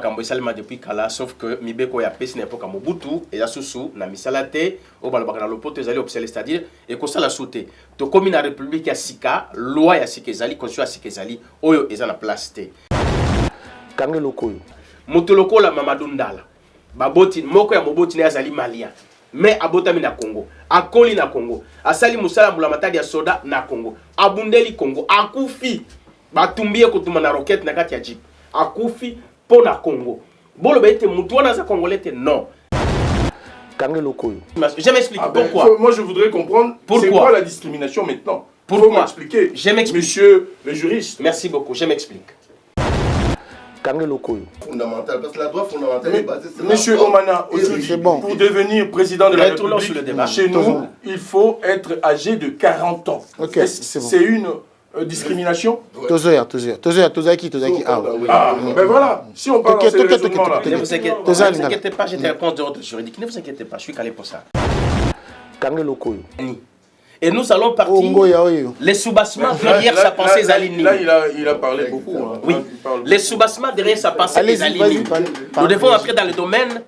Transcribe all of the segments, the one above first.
Kambo Salima depuis Kala, sauf que Mibeko ya pesi na époque Mobutu et ya susu na misalate au balobaka na lopoto ezali obsele, c'est-à-dire et ko sala sauté to komi na république ya sika loi ya sika ezali constitution ya sika ezali oyo eza na place te kange lokoyo moto lokola Mamadou Ndala baboti moko ya moboti na azali malien mais abotami na Congo akoli na Congo asali musala mbulamatadi ya soda na Congo abundeli Congo akufi batumbie kutuma na roquette na kati ya jeep akufi pour na Congo. Bon, le bête, moutouana za congolais, non. Je m'explique pourquoi. Moi, je voudrais comprendre c'est quoi la discrimination maintenant. Pourquoi m'expliquer. Je m'explique. Monsieur le juriste. Merci beaucoup, je m'explique. Fondamental, parce que la loi fondamentale est basée sur Monsieur Omana, aujourd'hui, pour devenir président de la République, chez nous, il faut être âgé de 40 ans. Okay, c'est une discrimination. Tozoya qui ben voilà, si on parle de ce raisonnement-là. Ne vous inquiétez pas, j'ai des réponses d'ordre juridique. Ne vous inquiétez pas, je suis calé pour ça. Et nous allons partir. Les soubassements derrière sa pensée Zalini. Là, il a parlé beaucoup. Hein. Oui, les soubassements derrière sa pensée Zalini. Nous devons entrer dans le domaine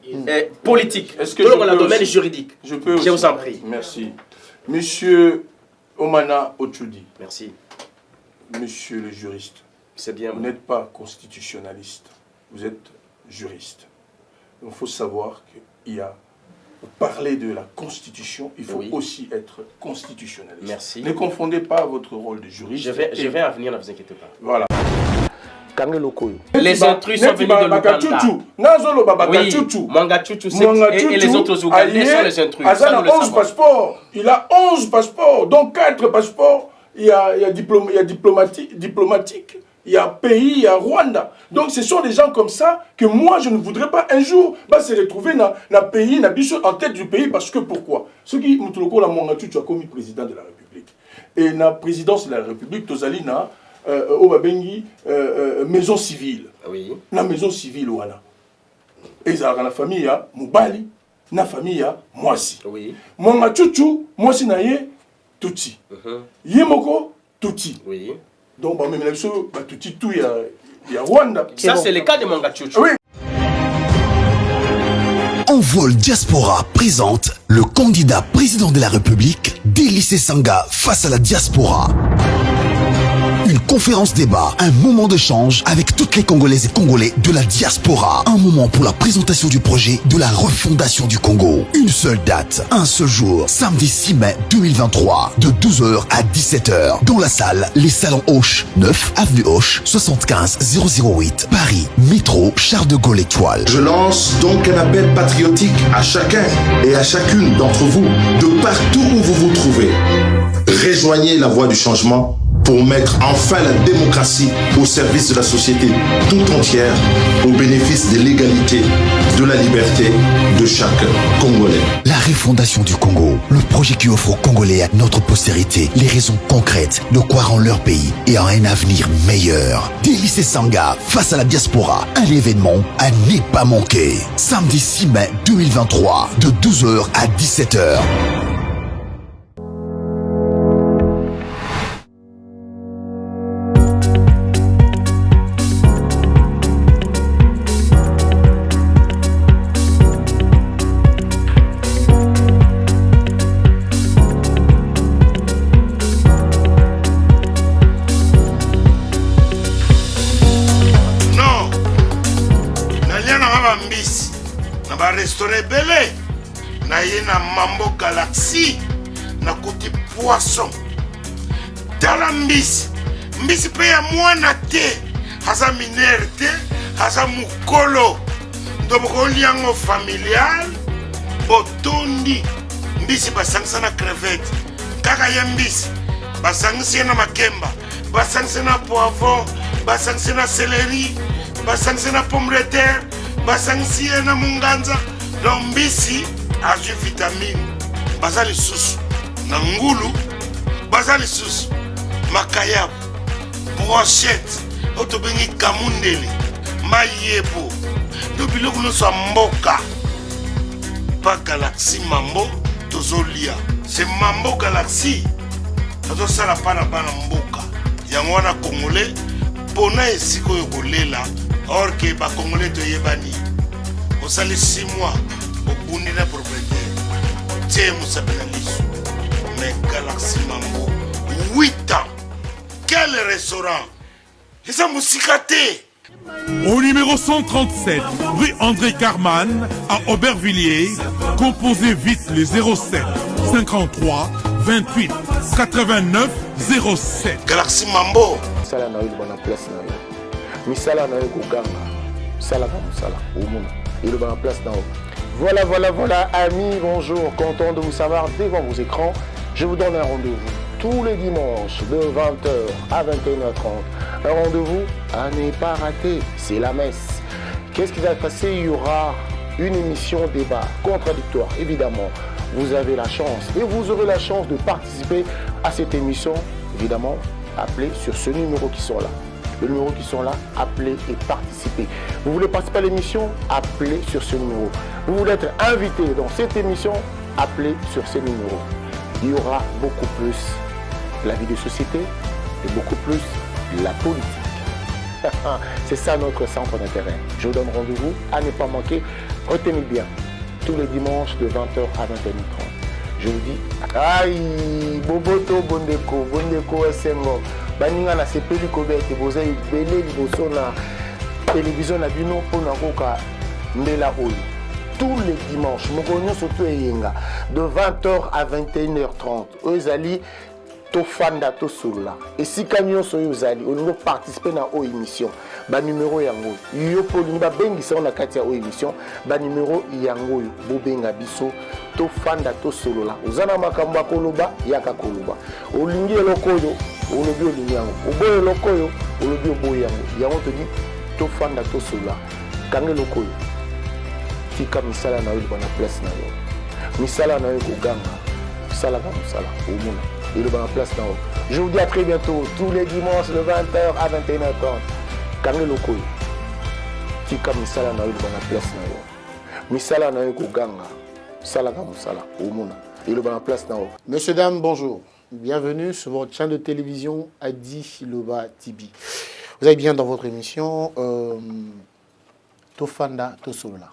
politique. Est-ce que dans le domaine juridique. Je peux aussi. Je vous en prie. Merci. Monsieur Omana Ochoudi. Merci. Monsieur le juriste, c'est bien. Vous n'êtes pas constitutionnaliste, vous êtes juriste. Il faut savoir qu'il y a, pour parler de la Constitution, il faut aussi être constitutionnaliste. Merci. Ne confondez pas votre rôle de juriste. Je vais à venir, ne vous inquiétez pas. Voilà. Les intrus sont venus de l'Ouganda. Oui, Mangachuchu et les autres Ougandais sont les intrus. Il a 11 passeports, donc 4 passeports. Il y a diplomatique, il y a pays, il y a Rwanda. Donc ce sont des gens comme ça que moi je ne voudrais pas un jour se retrouver dans le pays, en tête du pays, parce que pourquoi? Ceux qui ont commis président de la République. Et dans la présidence de la République, Tozali na Obabengi maison civile. Oui. La maison civile voilà. Et dans la famille ya Mubali, na famille ya Mwasi. Oui. Mwanga chuchu, Mwasi na ye Tutsi. Yemoko Tutsi. Oui. Donc, bah, même là, Tutsi, tout, il y a Rwanda. Ça, c'est le cas de Mangachuchu. Oui. Envol Diaspora présente le candidat président de la République, Délicé Sanga, face à la diaspora. Une conférence débat, un moment d'échange avec toutes les Congolaises et Congolais de la diaspora. Un moment pour la présentation du projet de la refondation du Congo. Une seule date, un seul jour, samedi 6 mai 2023, de 12h à 17h. Dans la salle, les salons Hoche, 9 avenue Hoche, 75 008, Paris, métro Charles de Gaulle Étoile. Je lance donc un appel patriotique à chacun et à chacune d'entre vous, de partout où vous vous trouvez. Rejoignez la voie du changement pour mettre enfin la démocratie au service de la société tout entière, au bénéfice de l'égalité, de la liberté de chaque Congolais. La refondation du Congo, le projet qui offre aux Congolais à notre postérité les raisons concrètes de croire en leur pays et en un avenir meilleur. Délicé Sanga face à la diaspora, un événement à ne pas manquer. Samedi 6 mai 2023, de 12h à 17h. Restaurant belé na yena Mambo Galaxy na côté poisson tala mbisi pe ya mwana te haza minere te haza mukolo ndoboko liango familial botondi mbisi basangisa na crevette kaka ya mbisi basangisa na makemba basangisa na poivron basangisa na céleri basangisa na pomme de terre basangisa na munganza lombisi azwi vitamine baza lisusu na ngulu baza lisusu makayabu brochette otobengi kamundele mayebo ndo biloko nyonso ya mboka pa Galaxy Mambo tozolia c'est Mambo Galaxy azosala pa na bana mboka yango wana congolais mpona esika oyo kolela or que bacongolais toyebani osali 6 mois obundi na propriétaire tie mosapela liso mais Galaxy Mambo 8 ans quel restaurant eza mosika te. Au numéro 137, rue André Carman, à Aubervilliers, composez vite le 07 53 28 89 07. Galaxy Mambo. Misala na yo bana place na yo. Misala na yo koganga. Sala ka musala. Omuna. Il bana place na yo. Voilà, amis, bonjour. Content de vous savoir devant vos écrans. Je vous donne un rendez-vous tous les dimanches de 20h à 21h30. Un rendez-vous à ne pas rater, c'est la messe. Qu'est-ce qui va se passer? Il y aura une émission débat contradictoire, évidemment. Vous avez la chance et vous aurez la chance de participer à cette émission, évidemment, appelez sur ce numéro qui sont là. Le numéro qui sont là, appelez et participez. Vous voulez participer à l'émission? Appelez sur ce numéro. Vous voulez être invité dans cette émission? Appelez sur ce numéro. Il y aura beaucoup plus la vie de société et beaucoup plus la politique. C'est ça notre centre d'intérêt. Je vous donne rendez-vous à ne pas manquer. Retenez bien, tous les dimanches de 20h à 21h30. Je vous dis, aïe, Boboto, Bondeko, Essengo, Baninga na sepeli kobete, boza ibele liboso na télévision na bino pour nakoka mbela oyo. Tous les dimanches, Mokonyo surtout Eyenga, de 20h à 21h30. Ozali, Tofanda, Tosola. Et si Kanyon Soyo Zali, on va participer dans la émission. Ba numéro yango. Yo poli ba bengi sa on a katia o émission. Ba numéro yango bo benga biso Tofanda, Tosolola. Ozana makamba koloba yaka koloba. Olingi lokoyo, olobi olingi yango. Oboye lokoyo, olobi oboye yango. Yango te dit Tofanda, Tosola. Kange lokoyo. Tika misala na yo bana place na yo. Misala na yo koganga. Misala ka misala omuna. Et le bon place là. Je vous dis à très bientôt, tous les dimanches de 20h à 21h30. Kange lokoyo. Tika misala na yo bana place na yo. Misala na yo koganga. Misala ka misala omuna. Et le bon place là. Messieurs, dames, bonjour. Bienvenue sur votre chaîne de télévision Adi Loba TV. Vous allez bien dans votre émission Tofanda Tosolola.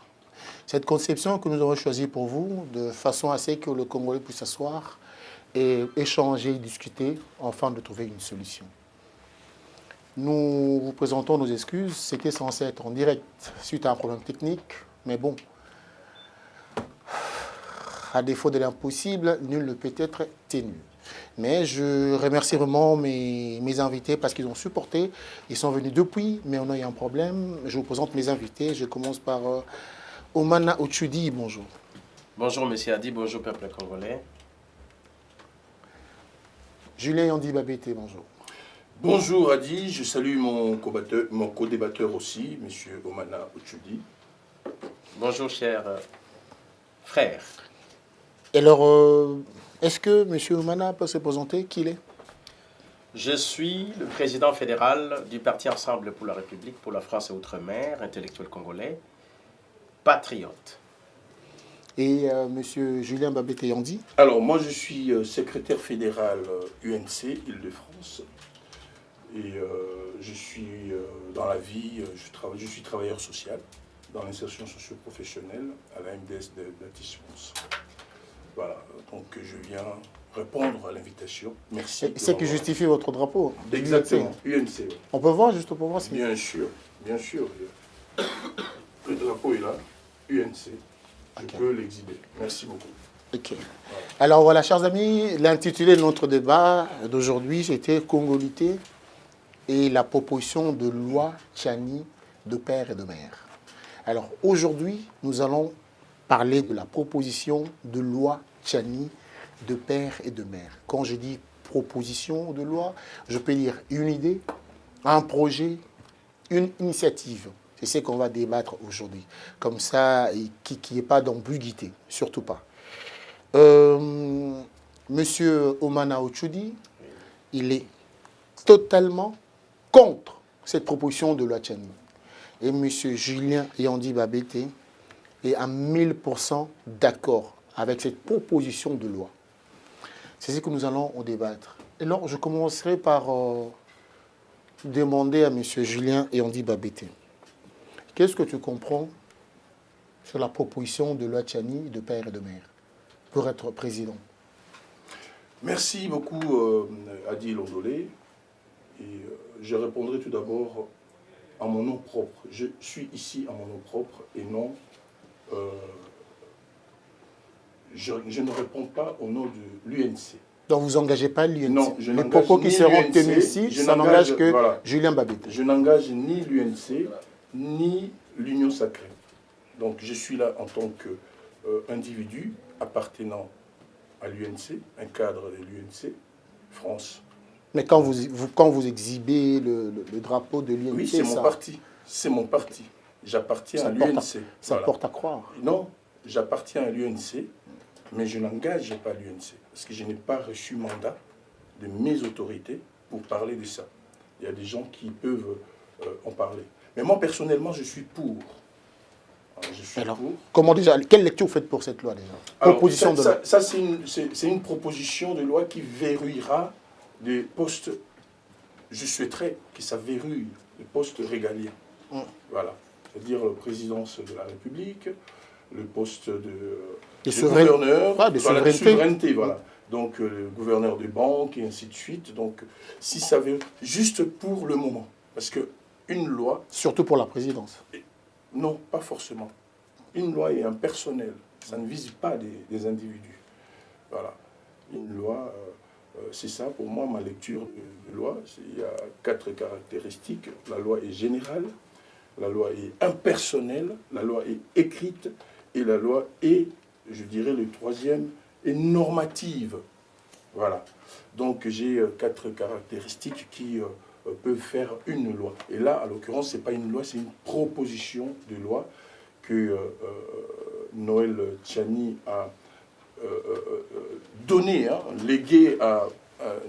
Cette conception que nous avons choisie pour vous, de façon à ce que le Congolais puisse s'asseoir et échanger, discuter, afin de trouver une solution. Nous vous présentons nos excuses. C'était censé être en direct suite à un problème technique, mais bon, à défaut de l'impossible, nul ne peut être tenu. Mais je remercie vraiment mes invités parce qu'ils ont supporté. Ils sont venus depuis, mais on a eu un problème. Je vous présente mes invités. Je commence par Omana Ochudi, bonjour. Bonjour, monsieur Adi, bonjour, peuple congolais. Julien Yandi Babete, bonjour. Bonjour Adi, je salue mon co-débatteur aussi, monsieur Omana Ochudi. Bonjour, cher frère. Alors, est-ce que monsieur Omana peut se présenter qui il est? Je suis le président fédéral du Parti Ensemble pour la République, pour la France et Outre-mer, intellectuel congolais, patriote. Et monsieur Julien Babete Yandi? Alors, moi je suis secrétaire fédéral UNC, Île-de-France. Et je suis dans la vie, je suis travailleur social dans l'insertion socio-professionnelle à la MDS d'Atis-France. Voilà, donc je viens répondre à l'invitation. Merci. C'est qui justifie votre drapeau? Exactement, UNC. On peut voir juste pour voir si... Bien sûr, bien sûr. Le drapeau est là, UNC. Je peux l'exhiber. Merci beaucoup. Ok. Alors voilà, chers amis, l'intitulé de notre débat d'aujourd'hui, c'était Congolité et la proposition de loi Tchani de père et de mère. Alors aujourd'hui, nous allons parler de la proposition de loi Tchani de père et de mère. Quand je dis proposition de loi, je peux dire une idée, un projet, une initiative. C'est ce qu'on va débattre aujourd'hui. Comme ça, qu'il n'y ait pas d'ambiguïté, surtout pas. Monsieur Omana Ochudi, il est totalement contre cette proposition de loi Tchani. Et monsieur Julien Yandi Babete est à 1000% d'accord avec cette proposition de loi. C'est ce que nous allons en débattre. Et alors, je commencerai par demander à monsieur Julien Yandi Babete. qu'est-ce que tu comprends sur la proposition de loi Tchani de père et de mère pour être président? Merci beaucoup, Adi Londolé. Et je répondrai tout d'abord en mon nom propre. Je suis ici en mon nom propre et non... je ne réponds pas au nom de l'UNC. Donc vous n'engagez pas l'UNC? Non, je les n'engage propos qui ni seront l'UNC, tenus ici, je ça n'engage- n'engage que voilà. Julien Babette. Je n'engage ni l'UNC, ni l'Union Sacrée. Donc je suis là en tant qu'individu appartenant à l'UNC, un cadre de l'UNC, France. Mais quand vous exhibez le drapeau de l'UNC, Oui, c'est mon parti. C'est mon parti. J'appartiens à l'UNC. Ça porte à croire. Non, j'appartiens à l'UNC, mais je n'engage pas l'UNC. Parce que je n'ai pas reçu mandat de mes autorités pour parler de ça. Il y a des gens qui peuvent en parler. Mais moi, personnellement, je suis pour. Alors, je suis Alors, pour. comment déjà, quelle lecture vous faites pour cette loi déjà? Alors, Proposition de loi. ça, c'est une proposition de loi qui verrouillera des postes. Je souhaiterais que ça verrouille les postes régaliens. Voilà. C'est-à-dire la présidence de la République, le poste de gouverneur, de voilà, souveraineté. voilà. Donc le gouverneur de banque et ainsi de suite. Donc si ça veut, juste pour le moment, parce que une loi, Surtout pour la présidence. non, pas forcément. Une loi est impersonnelle, ça ne vise pas des individus. Voilà. Une loi, c'est ça pour moi ma lecture de loi. Il y a 4 caractéristiques. La loi est générale. La loi est impersonnelle, la loi est écrite et la loi est, je dirais, le troisième, est normative. Voilà. Donc j'ai 4 caractéristiques qui peuvent faire une loi. Et là, à l'occurrence, ce n'est pas une loi, c'est une proposition de loi que Noël Tchani a donnée, léguée à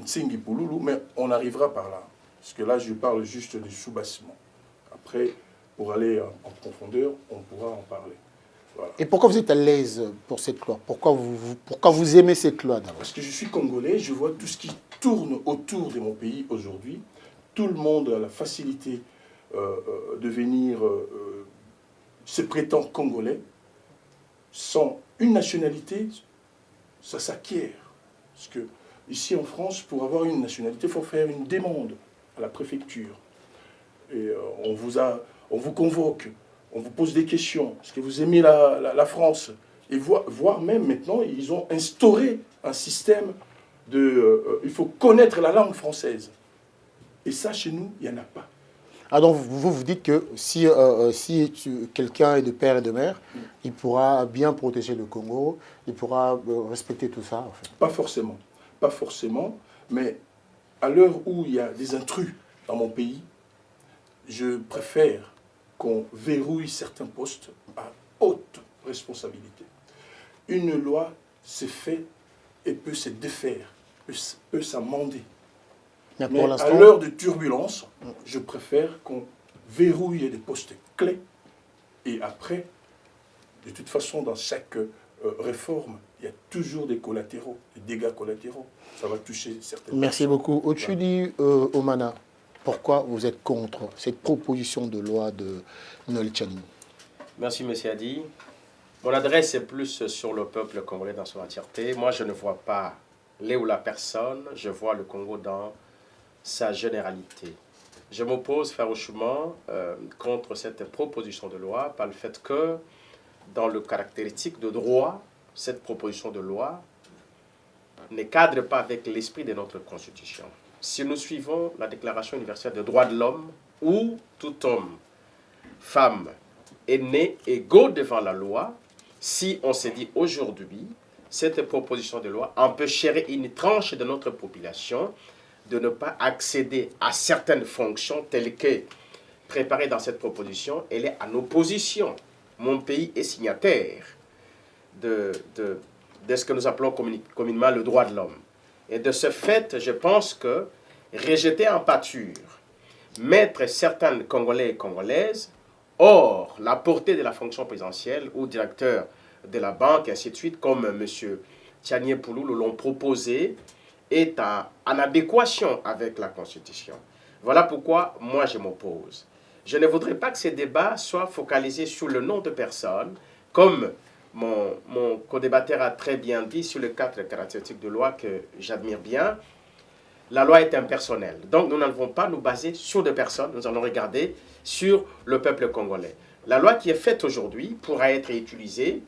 Ntsingi Pouloulou, mais on arrivera par là. Parce que là, je parle juste du soubassement. Après, pour aller en profondeur, on pourra en parler. Voilà. Et pourquoi vous êtes à l'aise pour cette loi? Pourquoi vous aimez cette loi d'abord? Parce que je suis congolais, je vois tout ce qui tourne autour de mon pays aujourd'hui. Tout le monde a la facilité de venir se prétend congolais. Sans une nationalité, ça s'acquiert. Parce que ici en France, pour avoir une nationalité, il faut faire une demande à la préfecture. Et on vous convoque, on vous pose des questions. Est-ce que vous aimez la France? Et voire même maintenant, ils ont instauré un système de... il faut connaître la langue française. Et ça, chez nous, il n'y en a pas. Ah donc vous dites que si quelqu'un est de père et de mère, il pourra bien protéger le Congo, il pourra respecter tout ça en fait. Pas forcément. Pas forcément. Mais à l'heure où il y a des intrus dans mon pays, je préfère qu'on verrouille certains postes à haute responsabilité. Une loi se fait et peut se défaire, peut s'amender. Mais à l'heure de turbulence, je préfère qu'on verrouille des postes clés. Et après, de toute façon, dans chaque réforme, il y a toujours des collatéraux, des dégâts collatéraux. Ça va toucher certaines Merci personnes. beaucoup. Otchuli Omana, pourquoi vous êtes contre cette proposition de loi de Noël Tchani? Merci, M. Adi. Mon adresse est plus sur le peuple congolais dans son entièreté. Moi, je ne vois pas les ou la personne, je vois le Congo dans sa généralité. Je m'oppose farouchement contre cette proposition de loi par le fait que, dans le caractéristique de droit, cette proposition de loi ne cadre pas avec l'esprit de notre Constitution. Si nous suivons la Déclaration universelle des droits de l'homme, où tout homme, femme, est né égaux devant la loi, si on se dit aujourd'hui, cette proposition de loi empêcherait une tranche de notre population de ne pas accéder à certaines fonctions telles que préparées dans cette proposition, elle est en opposition. Mon pays est signataire de ce que nous appelons communément le droit de l'homme. Et de ce fait, je pense que rejeter en pâture, mettre certains Congolais et Congolaises hors la portée de la fonction présidentielle ou directeur de la banque, et ainsi de suite, comme M. Tchani Pouloulou l'ont proposé, est en adéquation avec la Constitution. Voilà pourquoi moi je m'oppose. Je ne voudrais pas que ces débats soient focalisés sur le nom de personnes, comme mon co-débatteur a très bien dit sur le cadre caractéristique de loi que j'admire bien. La loi est impersonnelle. Donc nous n'allons pas nous baser sur des personnes, nous allons regarder sur le peuple congolais. La loi qui est faite aujourd'hui pourra être utilisée,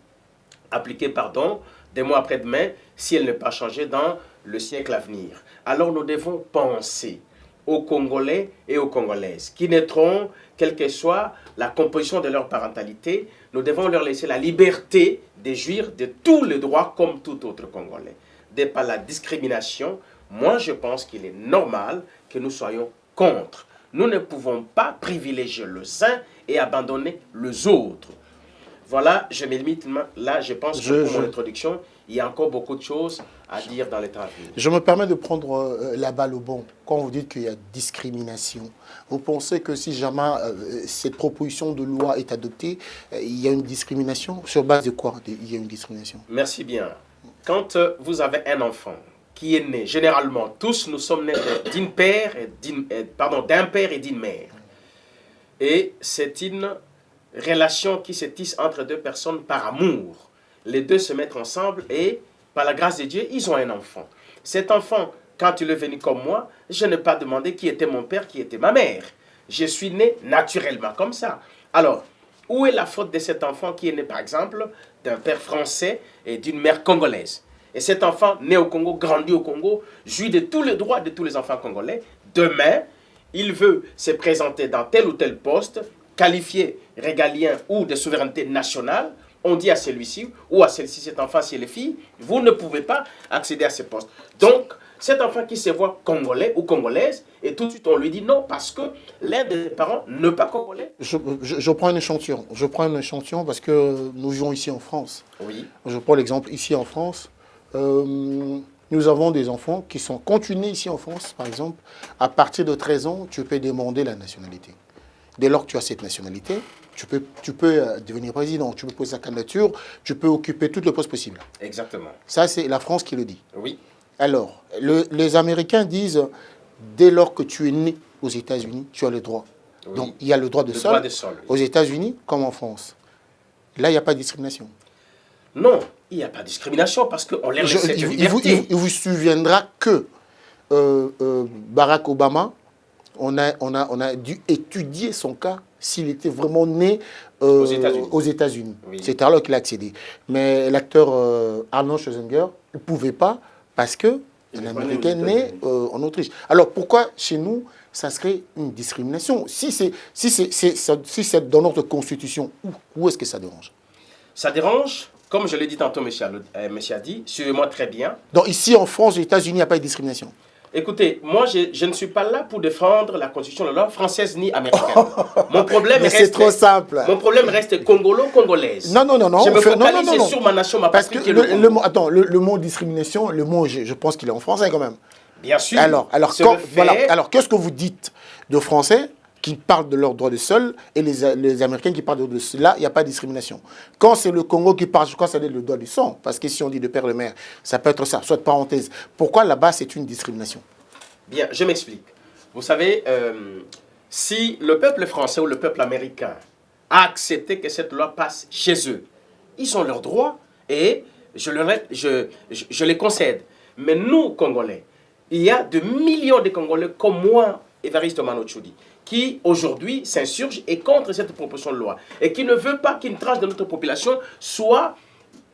appliquée, des mois après-demain, si elle n'est pas changée dans le siècle à venir. Alors nous devons penser aux Congolais et aux Congolaises qui naîtront, quelle que soit la composition de leur parentalité. Nous devons leur laisser la liberté de jouir de tous les droits comme tout autre Congolais. De par la discrimination, moi je pense qu'il est normal que nous soyons contre. Nous ne pouvons pas privilégier les uns et abandonner les autres. Voilà, je me limite là, je pense que pour mon introduction, il y a encore beaucoup de choses à dire dans les temps à venir. Je me permets de prendre la balle au bon. Quand vous dites qu'il y a discrimination, vous pensez que si jamais cette proposition de loi est adoptée, il y a une discrimination? Sur base de quoi il y a une discrimination? Merci bien. Quand vous avez un enfant qui est né, généralement, tous nous sommes nés d'un père et d'une mère. Et c'est une relation qui se tisse entre deux personnes par amour. Les deux se mettent ensemble et, par la grâce de Dieu, ils ont un enfant. Cet enfant, quand il est venu comme moi, je n'ai pas demandé qui était mon père, qui était ma mère. Je suis né naturellement comme ça. Alors, où est la faute de cet enfant qui est né, par exemple, d'un père français et d'une mère congolaise? Et cet enfant, né au Congo, grandi au Congo, jouit de tous les droits de tous les enfants congolais. Demain, il veut se présenter dans tel ou tel poste, qualifié régalien ou de souveraineté nationale. On dit à celui-ci ou à celle-ci, cet enfant, si elle est fille, vous ne pouvez pas accéder à ce poste. Donc, cet enfant qui se voit congolais ou congolaise, et tout de suite on lui dit non parce que l'un des parents n'est pas congolais. Je prends un échantillon. Je prends un échantillon parce que nous vivons ici en France. Oui. Je prends l'exemple ici en France. Nous avons des enfants qui sont, quand tu nais ici en France, par exemple, à partir de 13 ans, tu peux demander la nationalité. Dès lors que tu as cette nationalité, tu peux devenir président, tu peux poser sa candidature, tu peux occuper tous les postes possibles. Exactement. Ça, c'est la France qui le dit. Oui. Alors, les Américains disent, dès lors que tu es né aux États-Unis, tu as le droit. Oui. Donc, il y a le droit de sol. Oui. Aux États-Unis comme en France. Là, il n'y a pas de discrimination. Non, il n'y a pas de discrimination parce qu'on leur laisse cette liberté. Il vous souviendra que Barack Obama, on a dû étudier son cas s'il était vraiment né aux États-Unis. Oui. C'est alors qu'il a accédé. Mais l'acteur Arnold Schwarzenegger ne pouvait pas parce que l'Américain né en Autriche. Alors pourquoi chez nous ça serait une discrimination? Si c'est dans notre constitution, où est-ce que ça dérange? Ça dérange, comme je l'ai dit tantôt, monsieur a dit, suivez-moi très bien. Donc ici en France, aux États-Unis, il n'y a pas de discrimination. Écoutez, moi, je ne suis pas là pour défendre la constitution de la loi française ni américaine. Mon problème reste... c'est trop simple. Mon problème reste congolo-congolaise. Non. Je me focalise sur ma nation, ma patrie. Parce que le mot discrimination, je pense qu'il est en français quand même. Bien sûr. Alors qu'est-ce que vous dites de Français qui parlent de leurs droits de sol et les Américains qui parlent de cela, il n'y a pas de discrimination. Quand c'est le Congo qui parle, je crois que ça dit le droit du sang, parce que si on dit de père de mère, ça peut être ça, soit de parenthèse. Pourquoi là-bas c'est une discrimination? Bien, je m'explique. Vous savez, si le peuple français ou le peuple américain a accepté que cette loi passe chez eux, ils ont leurs droits et je les concède. Mais nous, Congolais, il y a de millions de Congolais comme moi, Évariste Manochoudi, qui aujourd'hui s'insurge et contre cette proposition de loi et qui ne veut pas qu'une tranche de notre population soit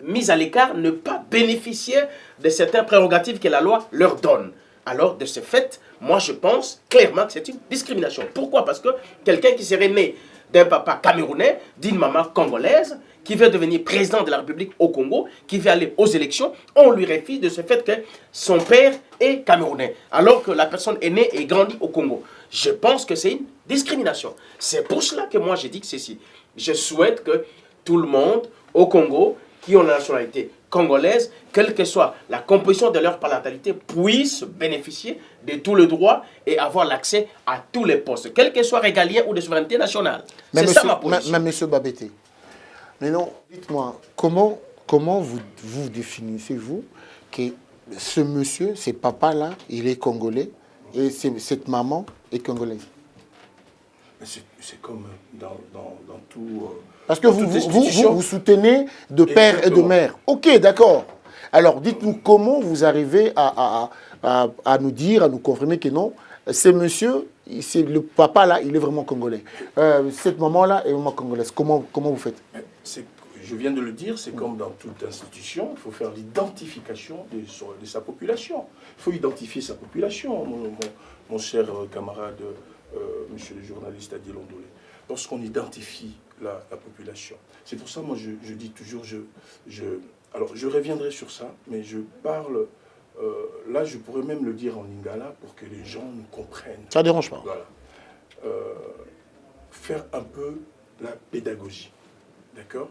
mise à l'écart, ne pas bénéficier de certaines prérogatives que la loi leur donne. Alors, de ce fait, moi je pense clairement que c'est une discrimination. Pourquoi? Parce que quelqu'un qui serait né d'un papa camerounais, d'une maman congolaise, qui veut devenir président de la République au Congo, qui veut aller aux élections, on lui refuse de ce fait que son père est camerounais, alors que la personne est née et grandit au Congo. Je pense que c'est une discrimination. C'est pour cela que moi j'ai dit que ceci. Je souhaite que tout le monde au Congo, qui ont la nationalité congolaise, quelle que soit la composition de leur parentalité, puisse bénéficier de tous les droits et avoir l'accès à tous les postes, quel que soit régalien ou de souveraineté nationale. C'est ça ma position. Mais monsieur Babete, mais non, dites-moi, comment vous définissez-vous que ce monsieur, ce papa-là, il est congolais et cette maman est congolaise? C'est comme dans tout... Parce que dans toute institution. vous soutenez de père et de Exactement. mère. Ok, d'accord. Alors, dites-nous comment vous arrivez à nous dire, à nous confirmer que non, c'est monsieur, c'est le papa là, il est vraiment congolais. Cette maman-là est vraiment congolaise. Comment vous faites? Je viens de le dire, c'est comme dans toute institution, il faut faire l'identification de sa population. Il faut identifier sa population, mon cher camarade, monsieur le journaliste Adil Ondolé. Lorsqu'on identifie la population. C'est pour ça, moi, je dis toujours, alors, je reviendrai sur ça, mais je parle, là, je pourrais même le dire en lingala pour que les gens nous comprennent. Ça ne dérange pas. Voilà. Faire un peu la pédagogie. D'accord?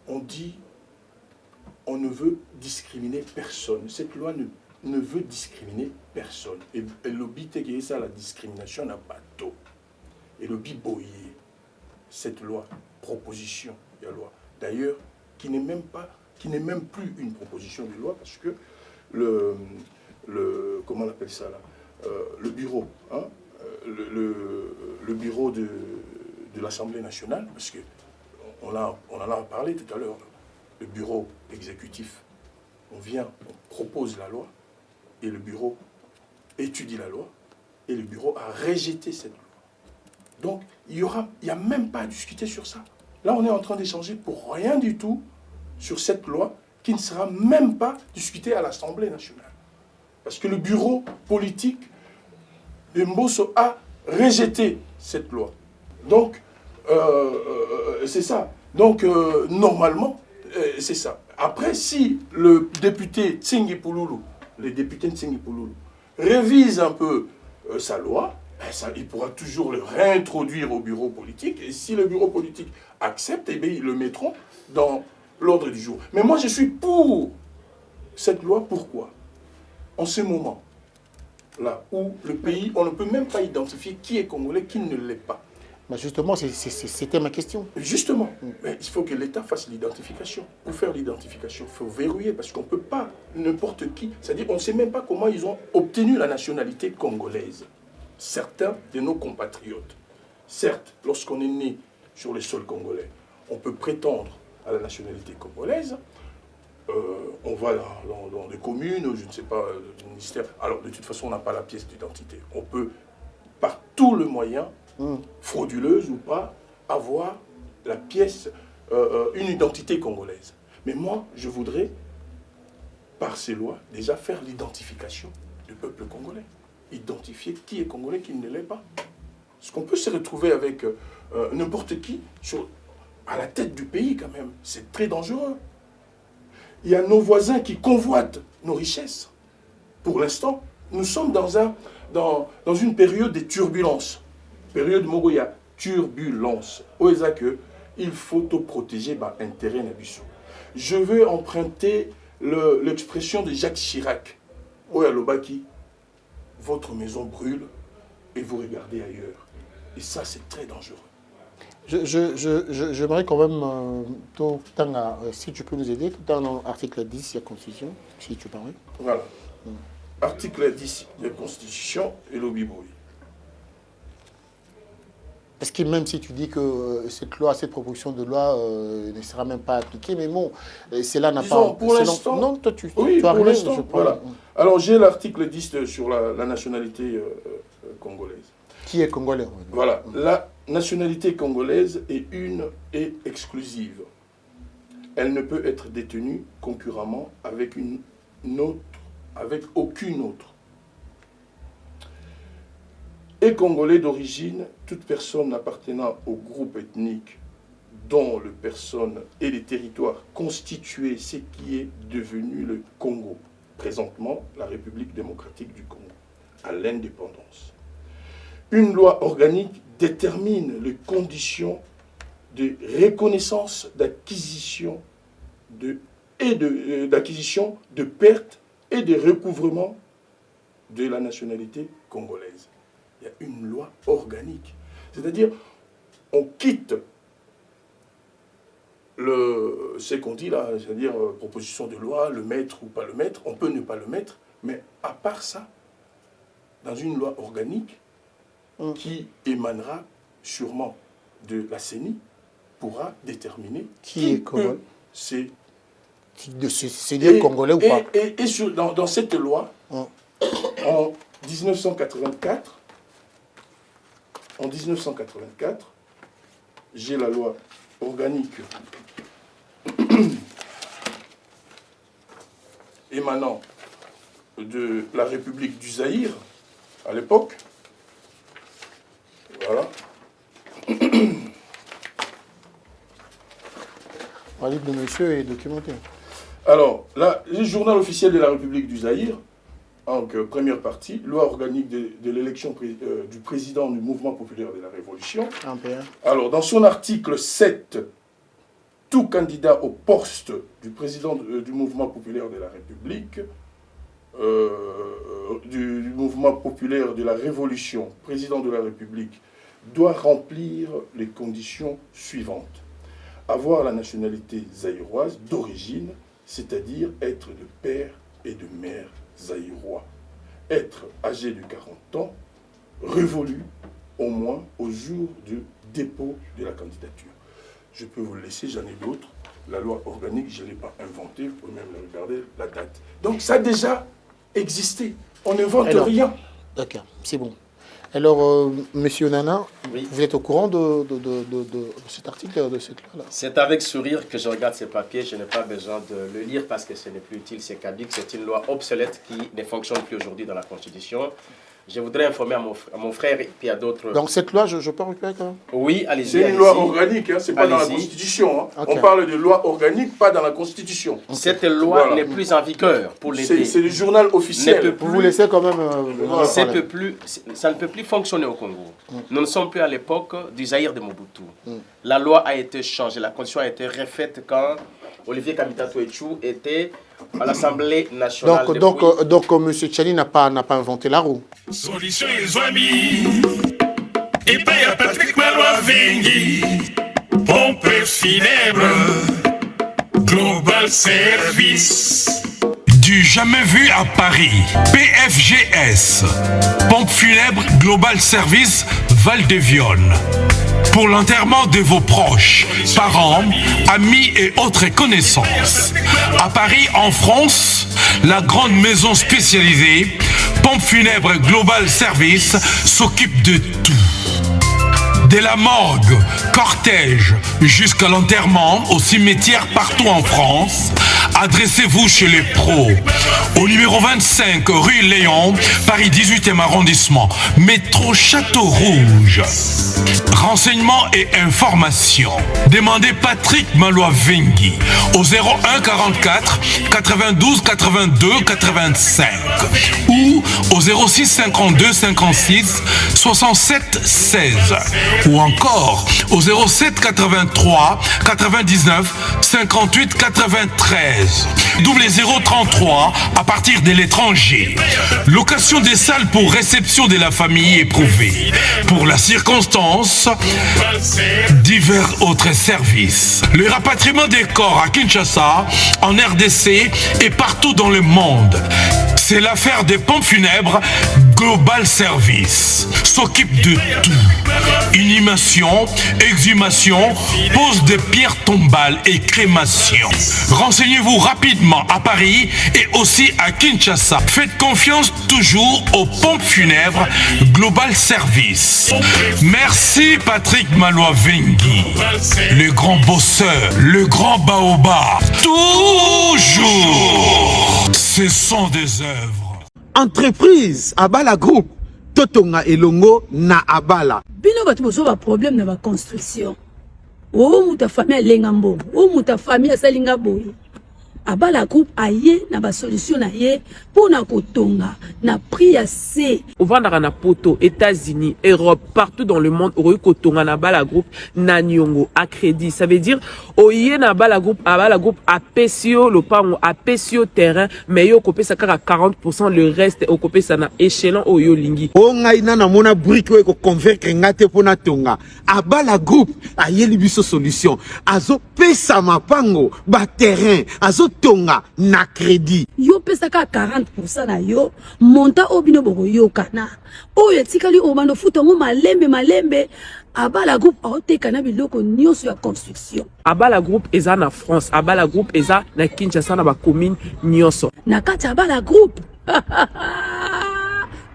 On dit, on ne veut discriminer personne. Cette loi ne veut discriminer personne. Et le but est que ça, la discrimination n'a pas d'eau. Et le but boyer, cette loi, proposition de loi, d'ailleurs, qui n'est même plus une proposition de loi, parce que comment on appelle ça là, le bureau, hein, le bureau de l'Assemblée nationale, parce que on en a parlé tout à l'heure, le bureau exécutif, on propose la loi, et le bureau étudie la loi, et le bureau a rejeté cette loi. Donc, il n'y a même pas à discuter sur ça. Là, on est en train d'échanger pour rien du tout sur cette loi qui ne sera même pas discutée à l'Assemblée nationale. Parce que le bureau politique de Mbosso a rejeté cette loi. Donc, c'est ça. Donc, normalement, c'est ça. Après, si le député Tsingi Pouloulou, les députés de Tsingi Pouloulou, révise un peu sa loi, il pourra toujours le réintroduire au bureau politique. Et si le bureau politique accepte, eh bien, ils le mettront dans l'ordre du jour. Mais moi, je suis pour cette loi. Pourquoi? En ce moment, là où le pays, on ne peut même pas identifier qui est congolais, qui ne l'est pas. Bah justement, c'était ma question. Justement, mais il faut que l'État fasse l'identification. Pour faire l'identification, il faut verrouiller, parce qu'on ne peut pas, n'importe qui, c'est-à-dire on ne sait même pas comment ils ont obtenu la nationalité congolaise. Certains de nos compatriotes. Certes, lorsqu'on est né sur les sols congolais, on peut prétendre à la nationalité congolaise. On va dans des communes, je ne sais pas, le ministère. Alors, de toute façon, on n'a pas la pièce d'identité. On peut, par tout le moyen, frauduleuse ou pas, avoir la pièce, une identité congolaise. Mais moi, je voudrais, par ces lois, déjà faire l'identification du peuple congolais. Identifier qui est congolais, qui ne l'est pas. Parce qu'on peut se retrouver avec n'importe qui à la tête du pays quand même. C'est très dangereux. Il y a nos voisins qui convoitent nos richesses. Pour l'instant, nous sommes dans une période de turbulence. Période Mogoya, turbulence. Il faut te protéger par intérêt Nabiso. Je veux emprunter l'expression de Jacques Chirac. Oya Lobaki, votre maison brûle et vous regardez ailleurs. Et ça, c'est très dangereux. J'aimerais quand même, si tu peux nous aider, tout dans l'article 10 de la Constitution, si tu parles. Voilà. Article 10 de la Constitution et l'Obiboui. Parce que même si tu dis que cette proposition de loi ne sera même pas appliquée, mais bon, cela n'a pas... Pour l'instant... Non, toi, tu oui, as pour rien, l'instant, voilà. Alors, j'ai l'article 10 sur la nationalité congolaise. Qui est congolais? Voilà. La nationalité congolaise est une et exclusive. Elle ne peut être détenue concurremment avec aucune autre. Et congolais d'origine, toute personne appartenant au groupe ethnique dont les personnes et les territoires constituaient ce qui est devenu le Congo, présentement la République démocratique du Congo, à l'indépendance. Une loi organique détermine les conditions de reconnaissance, d'acquisition, d'acquisition, de perte et de recouvrement de la nationalité congolaise. Il y a une loi organique. C'est-à-dire, on quitte ce qu'on dit là, c'est-à-dire proposition de loi, le mettre ou pas le mettre, on peut ne pas le mettre, mais à part ça, dans une loi organique qui émanera sûrement de la CENI pourra déterminer qui est congolais. C'est des Congolais ou pas? Et dans cette loi, en 1984, j'ai la loi organique émanant de la République du Zaïre, à l'époque. Voilà. Le livre de monsieur est documenté. Alors, là, le journal officiel de la République du Zaïre, donc première partie, loi organique de l'élection du président du mouvement populaire de la Révolution. Alors, dans son article 7, tout candidat au poste du président du mouvement populaire de la République, du mouvement populaire de la Révolution, président de la République, doit remplir les conditions suivantes. Avoir la nationalité zaïroise d'origine, c'est-à-dire être de père et de mère zaïrois. Être âgé de 40 ans, révolu au moins au jour du dépôt de la candidature. Je peux vous le laisser, j'en ai d'autres. La loi organique, je ne l'ai pas inventée, vous pouvez même regarder la date. Donc ça a déjà existé, on n'invente rien. D'accord, c'est bon. Alors, monsieur Nana, oui. Vous êtes au courant de cet article, de cette loi-là? C'est avec sourire que je regarde ces papiers. Je n'ai pas besoin de le lire parce que ce n'est plus utile, c'est caduque. C'est une loi obsolète qui ne fonctionne plus aujourd'hui dans la Constitution. Je voudrais informer à mon frère et puis à d'autres... Donc cette loi, je peux récupérer quand même? Oui, allez-y. C'est une loi organique, hein, c'est pas dans la Constitution. Hein. Okay. On parle de loi organique, pas dans la Constitution. Cette loi n'est plus en vigueur pour l'été. C'est le journal officiel. Vous vous laissez quand même... ça ne peut plus fonctionner au Congo. Nous ne sommes plus à l'époque du Zaïre de Mobutu. La loi a été changée, la Constitution a été refaite quand Olivier Kamitatu était à l'Assemblée nationale. Donc M. Tchani n'a pas inventé la roue. Solution et amis. Et paye à Patrick Malois Vengi. Pompe funèbre. Global Service. Du jamais vu à Paris. PFGS. Pompe funèbre Global Service Val-de-Violne. Pour l'enterrement de vos proches, parents, amis et autres connaissances. À Paris, en France, la grande maison spécialisée, Pompe funèbre Global Service, s'occupe de tout. De la morgue, cortège, jusqu'à l'enterrement au cimetière partout en France, adressez-vous chez les pros. Au numéro 25 rue Léon, Paris 18e arrondissement, métro Château Rouge. Renseignements et informations. Demandez Patrick Malois Vengi au 01 44 92 82 85 ou au 06 52 56 67 16 ou encore au 07 83 99 58 93. Double 033 à partir de l'étranger. Location des salles pour réception de la famille éprouvée. Pour la circonstance, divers autres services. Le rapatriement des corps à Kinshasa, en RDC et partout dans le monde. C'est l'affaire des pompes funèbres Global Service. S'occupe de tout. Inhumation, exhumation, pose de pierres tombales et crémation. Renseignez-vous rapidement à Paris et aussi à Kinshasa. Faites confiance toujours aux pompes funèbres Global Service. Merci Patrick Malois Vengi, le grand bosseur, le grand baobab. Toujours, ce sont des œuvres. Entreprise Abala Group, Totonga Elongo na Abala. Bino batu boso ba problème na ba construction. O muta famille lengambo, o muta famille salinga boy. Abala Group aye na ba solution na ye pour na kotonga na prix assez. Ovandaka na poto, États-Unis, Europe, partout dans le monde, oye kotonga na Abala Group na nyongo à crédit. Ça veut dire oye na Abala Group a pesio le pango a pesio terrain, mais yo kopé ça kaka 40%, le reste au kopé ça na échelon oyo lingi. O ngai na mona brique ko convaincre ngate pona tonga. Abala Group aye libiso solution. Azo pesa mapango ba terrain, azo tonga na crédit. Yo pesa ka 40% na yo, monta obino boko yo kana. Oyo tikali obando futongo malembe abala groupe aoteka na biloko nyonso ya construction abala groupe eza na France abala groupe eza na Kinshasa na ba commune nyonso na kati abala groupe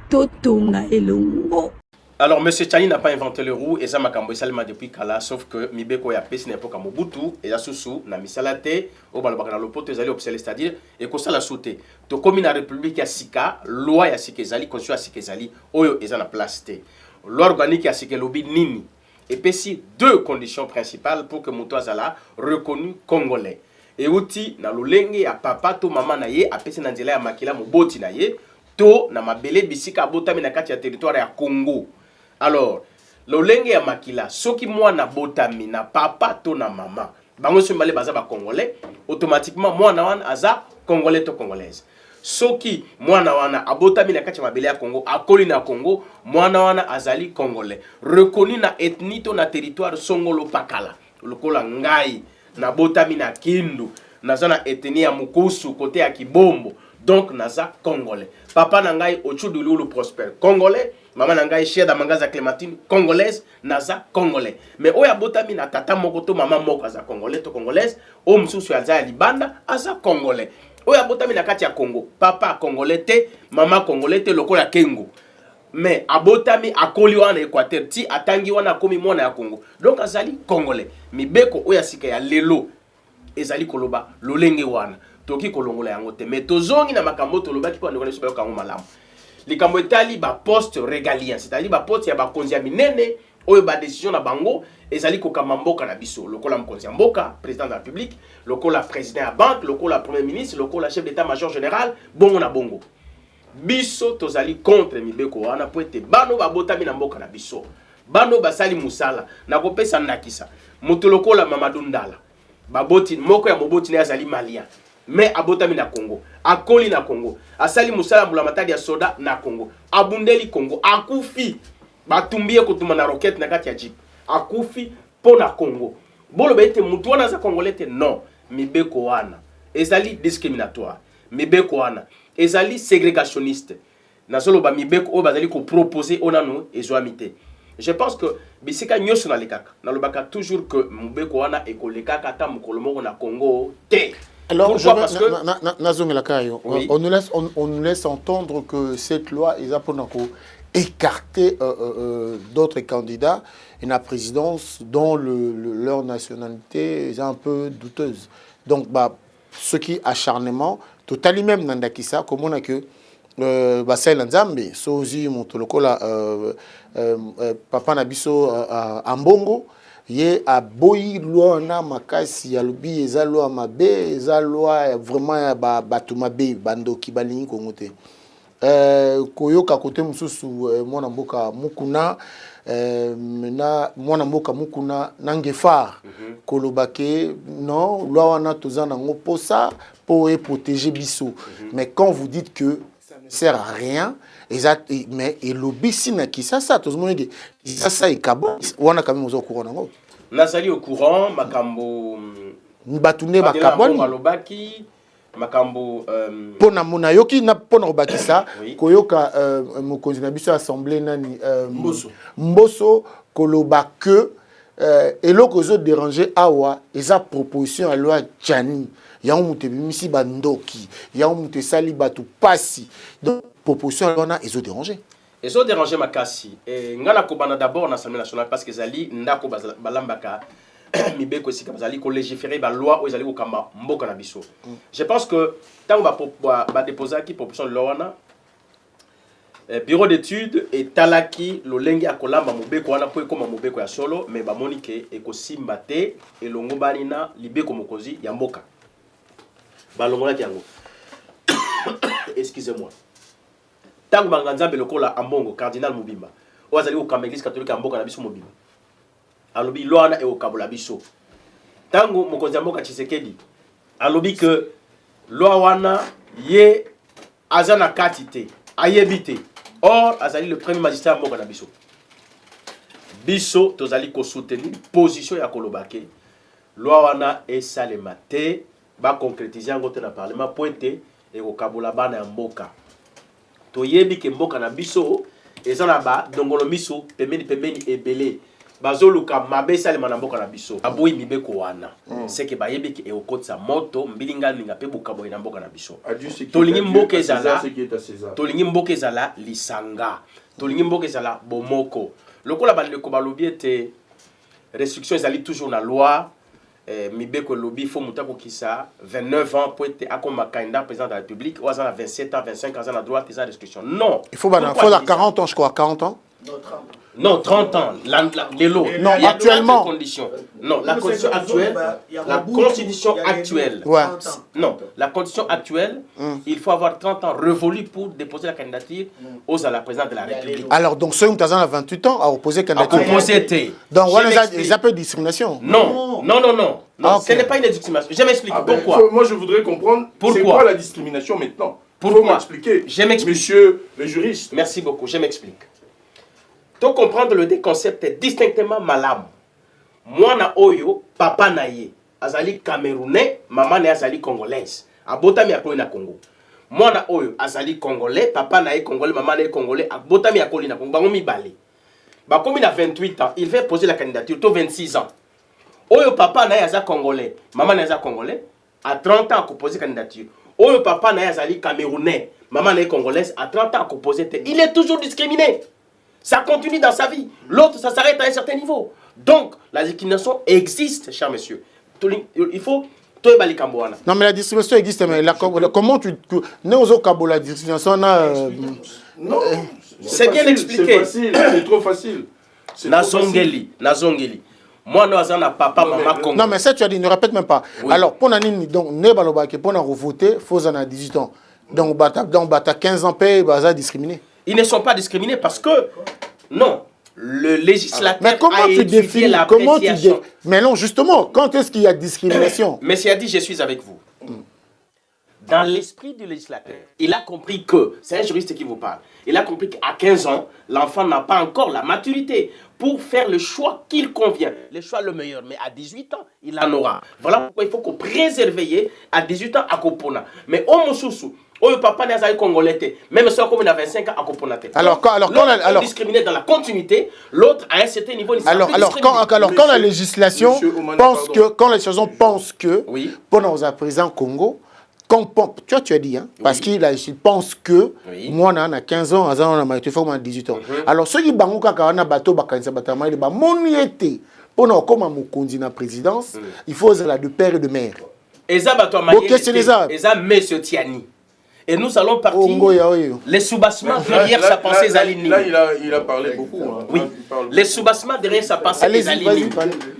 totonga elongo. Alors, M. Tchani n'a pas inventé le roue, et ça m'a camboyé salima depuis Kala, sauf que Mibeko ya pesi n'est pas comme Mobutu, et la Soussou, na misalate, au balabaka le pote, ils observer, c'est-à-dire, et qu'on la sauté. To comme la République ya Sika, loi ya Sikezali, constitution ya Sikezali, oyo, ils en a placé. Loi organique ya Sikelobi Nini. Et puis, si deux conditions principales pour que Moutouazala reconnu congolais. Et outi, na lolenge ya papa, to maman na ye, apesi na nzela ya makila moboti na ye, to na mabele bisika botami na kati ya territoire ya Congo. Alors, lolenge ya makila, soki mwana botami na papa to na mama, bango sombale baza ba congolais, automatiquement mwana wana aza congolais to congolaise. Soki mwana wana abotami na kati ya mabele ya Congo, akoli na Congo, mwana wana azali congolais. Reconnu na ethnie to na territoire songolo pakala. Lokola ngai na botami na Kindu, naza na ethnie ya Mukusu kote ya Kibombo. Donc naza congolais. Papa nangai Ochudululu Prosper congolais. Maman nangai Cheda Mangaza Clémentine congolaise, naza congolais. Mais oya botami na tata moko to maman moko aza congolais to congolaise, o msusu aza libanda aza congolais. Oya botami na kati ya Congo, papa congolais te, maman congolais te lokola Kengo. Mais abotami akoli wana Équateur ti atangi wana komi mwana ya Congo. Donc azali congolais. Mibeko oya sika ya lelo ezali koloba lolenge wana. Toki kolongola yango te. Mais tozongi na makambo tolobaki kwa ndeko neso kango malamu. Likambo etali ba poste régalien, c'est-à-dire ba poste ya ba konzi ya minene oyo ba décision na bango ezali kokamba mboka na biso. Lokola mkonzi ya mboka, président de la République, lokola président ya banque, lokola premier ministre, lokola chef d'état-major général, bongo na bongo. Biso tozali contre mibeko wana po ete bano babotami na mboka na biso. Bano basali musala na kopesa ndakisa. Mutu lokola Mamadou Ndala. Baboti moko ya moboti na azali malien. Mais abotami na Congo, akoli na Congo, asali musala mbula matadi ya soda na Congo, abundeli Congo, akufi, batumbie kutuma na roquette na kati ya jeep, akufi po na Congo. Bolo bete mutu wana za congolais non, mibeko wana, ezali discriminatoire, mibeko wana, ezali ségrégationniste, na solo ba mibeko o bazali ko proposer onano ezoamité. Je pense que bisika nyoso na lekaka, na lobaka toujours que mibeko wana ekolekaka ta mukolo moko na Congo te. Alors, oui. on nous laisse entendre que cette loi est pour écarter d'autres candidats et la présidence dont leur nationalité est un peu douteuse. Donc, ce qui acharnement, totalement même Nandakisa, comme on a que Basel Nzambe, Sozi Montolokola, Papa Nabiso Ambongo, ye a boyi loi na makasi ya lobi eza loi mabe eza loi vraiment ba batu mabe bando kibalingi kongote koyoka kote mususu mwana mboka mukuna na mwana mboka mukuna nangefar kolobake non loi wana tozana ngoposa pour protéger biso mais quand vous dites que ça ne sert à rien mais et lobby sina qui ça tout le monde dit ça et kabo wana quand même au courant nango nazali au courant makambo batune bakaboni malobaki makambo pona mona yoki na pona obakisa koyoka mokonzi na biso assemblée nani mboso koloba que eloko zo déranger awa eza proposition à loi Tchani ya muté bimisi bandoki ya muté sali batu pasi donc proposition wana ezo déranger. Ils ont dérangé ma cassi. Et ngana kobana d'abord dans l'Assemblée nationale parce que zali ndako balambaka mibeko sika bazali ko légiférer ba loi ou zali ko kamba mboka na biso. Je pense que tant ba déposer qui proposition de loi wana bureau d'études et talaki lolenge akolamba mobeko wana po ekoma mobeko ya solo mais ba monike e ko simba te e longo banina libeko mokozi ya mboka. Ba longola yango. Excusez-moi. Tango banganzambe lokola ambongo cardinal Mobimba ozali ko kamba église catholique amboka na biso Mobimba alobi loana e okabola biso tango mokonzi mboka Tshisekedi alobi que loi wana ye azana katite ayebite or azali le premier magistrat mboka na biso tozali ko soutenir position ya kolobake loi wana esalema te ba concrétiser ngote na parlement pointe e okabola bana ya mboka toyebi ke mboka na biso ezana ba dongolo miso pembeni ebele bazoluka mabe salema na mboka na biso aboyi mibeko wana c'est que bayebi ke ekotsa moto mbilinga linga pe bukabo na mboka na biso tolingi mboka ezala tolingi mboka ezala lisanga tolingi mboka ezala bomoko lokola bandeko balobi ete restriction ezali toujours na loi mibeko lobi faut muta kokisa 29 ans pour être akoma candidat président de la République ou à 27 ans 25 ans à la droite des restrictions non il faut la 40 ans je crois 40 ans non 30 ans les lots non actuellement non la condition actuelle la constitution actuelle ouais. Non la condition actuelle il faut avoir 30 ans révolus pour déposer la candidature aux à la présidente de la République alors donc ceux qui ont 28 ans à opposer candidature donc voilà ils appellent discrimination non ce n'est pas une discrimination je m'explique pourquoi moi je voudrais comprendre c'est quoi la discrimination maintenant pourquoi m'expliquer je m'explique monsieur le juriste merci beaucoup je m'explique donc comprendre le concept est distinctement malamu mwana oyo papa na ye azali camerounais maman na azali congolaise abotami akoli na Congo mwana oyo azali congolais papa na ye congolais maman na ye congolais abotami akoli na Congo bango mibale bakomi na 28 ans il va poser la candidature to 26 ans oyo papa na ye azali congolais maman na ye azali congolais à 30 ans à poser candidature oyo papa na ye azali camerounais maman na ye congolaise à 30 ans à poser il est toujours discriminé. Ça continue dans sa vie. L'autre, ça s'arrête à un certain niveau. Donc, la discrimination existe, cher monsieur. Il faut... Non, mais la discrimination existe. Mais comment tu... La discrimination... Non, c'est bien expliqué. C'est trop facile. Nazongeli. Moi, nous avons un papa, maman, Congo. Non, mais ça, tu as dit, ne répète même pas. Oui. Alors, pour Nanini, donc, pour voter, il faut en 18 ans. Donc, tu as 15 ans, tu es discriminé. Ils ne sont pas discriminés parce que, non, le législateur mais comment a tu définis l'appréciation. Mais non, justement, quand est-ce qu'il y a discrimination? Messie a dit, je suis avec vous. Dans l'esprit du législateur, il a compris que, c'est un juriste qui vous parle, il a compris qu'à 15 ans, l'enfant n'a pas encore la maturité pour faire le choix qu'il convient. Le choix le meilleur, mais à 18 ans, il en aura. Voilà pourquoi il faut qu'on préserve à 18 ans à Kopona. Mais au Moussoussou, le papa n'est congolais, même si on a 25 ans à Kopona. Alors, l'autre est discriminé dans la continuité, l'autre à un certain niveau. Quand la législation pense que, quand la législation pense que, pour nos président Congo, tu as dit, hein, parce qu'il pense que moi, on a 15 ans, on a 18 ans. Alors, ceux qui ont un bateau, pour nous, comme un présidence, il faut de père et de mère. Et ça, monsieur Tiani. Et nous allons partir les sous-bassements derrière sa pensée Zalini. Là, il a parlé beaucoup. Hein. Oui, les sous-bassements derrière sa pensée Zalini.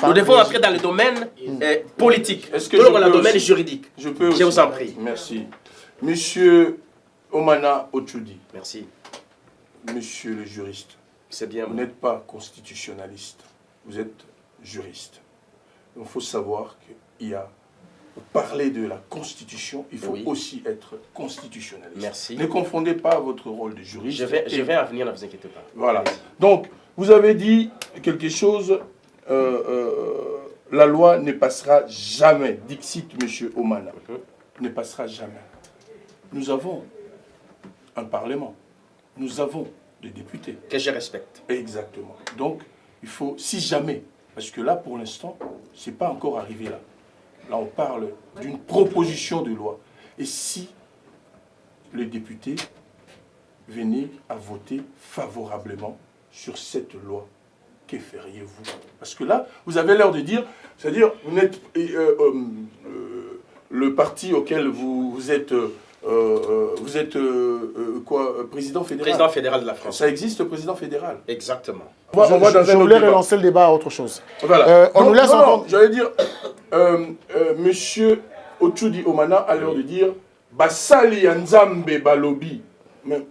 Nous devons entrer dans le domaine politique, dans le domaine juridique. Je vous en prie. Merci. Monsieur Omana Ochoudi. Merci. Monsieur le juriste. C'est bien. Vous n'êtes pas constitutionnaliste. Vous êtes juriste. Il faut savoir qu'il y a... Pour parler de la Constitution, il faut aussi être constitutionnaliste. Merci. Ne confondez pas votre rôle de juriste. Je vais en venir, ne vous inquiétez pas. Voilà. Donc, vous avez dit quelque chose, la loi ne passera jamais, dixit M. Omana, ne passera jamais. Nous avons un Parlement, nous avons des députés. Que je respecte. Exactement. Donc, il faut, si jamais, parce que là, pour l'instant, ce n'est pas encore arrivé là. Là, on parle d'une proposition de loi. Et si les députés venaient à voter favorablement sur cette loi, que feriez-vous? Parce que là, vous avez l'air de dire, c'est-à-dire, vous n'êtes le parti auquel vous êtes quoi, président fédéral? Président fédéral de la France. Ça existe, le président fédéral? Exactement. Je voulais relancer le débat à autre chose. Voilà. On nous laisse entendre. J'allais dire, monsieur Ochoudi Omana a l'air de dire Basali Nzambe Balobi. Mais,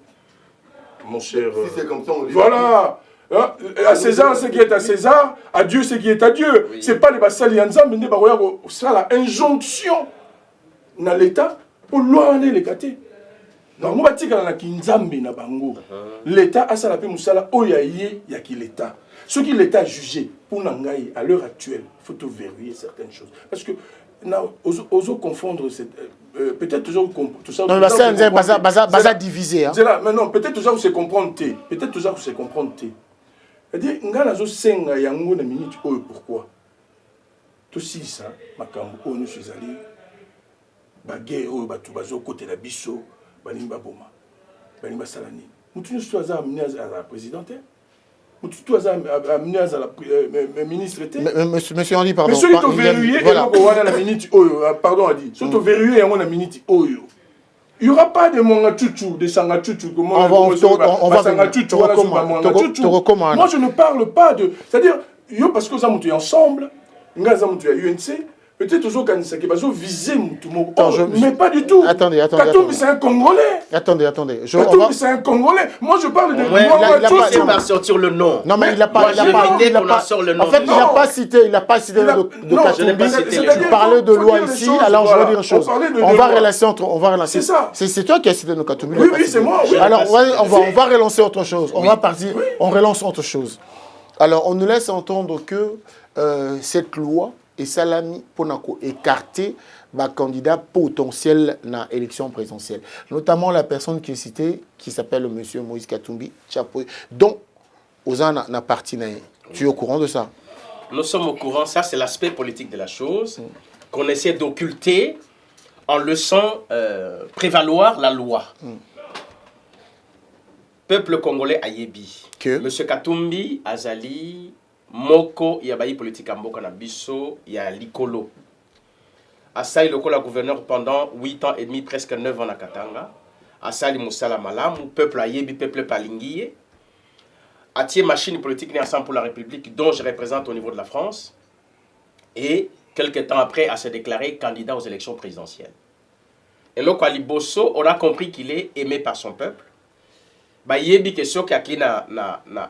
mon cher. Si c'est comme ça, on dit. Voilà. Hein? À César, ce qui est à César, à Dieu, ce qui est à Dieu. Oui. C'est pas les Basali Nzambe, mais c'est la injonction dans l'État pour loiner les gâtés. Donc, on va dire que Nzambe na bango. L'État a ça la paix moussala, oyaye, yaki l'État. Ce qui l'État a jugé, pour Nangaï, à l'heure actuelle, il faut vérifier certaines choses. Parce que, osons confondre peut-être toujours tout ça. Non, c'est divisé. Mais non, peut-être toujours vous se comprendre. Peut-être toujours vous se comprendre. c'est-à-dire nga nazo senga yango na minute oyo pourquoi tout si ça makambo oyo nyonso ezali baguerre oyo bato bazokotela biso balingi baboma balingi basala nini mutu nyonso aza amené azala président te mutu tu aza amené azala ministre te monsieur Andy pardon mais soki toverrouillé eloko wana na minute oyo pardon Adi soki toverrouillé yango na minute oyo il n'y aura pas de Mwanga Chouchou, de Sanga Chouchou. Moi, je ne parle pas de... C'est-à-dire, parce que nous sommes ensemble, nous sommes à UNC, peut-être toujours quand ça qui va viser mais pas du tout. Attendez. Katumbi, c'est un Congolais. Attendez. Katumbi, c'est un Congolais. Moi, je parle de Mwanga Chouchou. Il n'a pas sorti le nom. Non, mais il n'a pas... En fait, il n'a pas cité le Katumbi. Tu parlais de loi ici, alors je veux dire une chose. On va relancer. C'est toi qui as cité le Katumbi. Oui, c'est moi. Alors, on va relancer autre chose. On va partir, on relance autre chose. Alors, on nous laisse entendre que cette loi et Salami pour écarter les candidats potentiels dans l'élection présidentielle. Notamment la personne qui est citée, qui s'appelle M. Moïse Katumbi, dont Ozan n'a parti. Tu es au courant de ça? Nous sommes au courant, ça c'est l'aspect politique de la chose, qu'on essaie d'occulter en laissant prévaloir la loi. Peuple congolais a yebi. M. Katumbi, Azali, Moko, Yabayi politique à Mboka na biso, il y a Likolo. Asali Lokola gouverneur pendant 8 ans et demi, presque 9 ans à Katanga. Asali Moussala Malam, peuple a yebi, peuple palinguiye. Atie machine politique né ensemble pour la République, dont je représente au niveau de la France. Et quelques temps après, a se déclaré candidat aux élections présidentielles. Et là, Ali Bosso, on a compris qu'il est aimé par son peuple. Bah, yebi question qui a clé na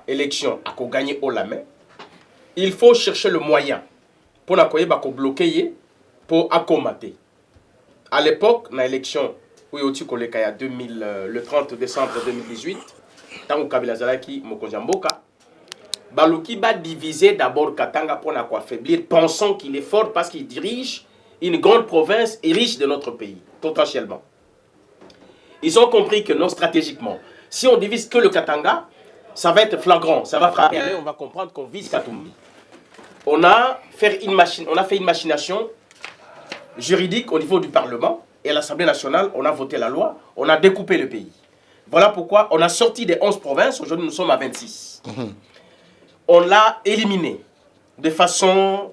élection, a gagné haut la main. Il faut chercher le moyen pour bloquer, pour accommoder. À l'époque, dans l'élection, le 30 décembre 2018, tant que Kabila Zalaki, Mokonjamboka, Balouki va diviser d'abord Katanga pour affaiblir, pensant qu'il est fort parce qu'il dirige une grande province et riche de notre pays, potentiellement. Ils ont compris que non, stratégiquement, si on divise que le Katanga, ça va être flagrant, ça va frapper. Et on va comprendre qu'on vise Katumbi. On a fait une machination juridique au niveau du Parlement et à l'Assemblée nationale, on a voté la loi, on a découpé le pays. Voilà pourquoi on a sorti des 11 provinces, aujourd'hui nous sommes à 26. On l'a éliminé de façon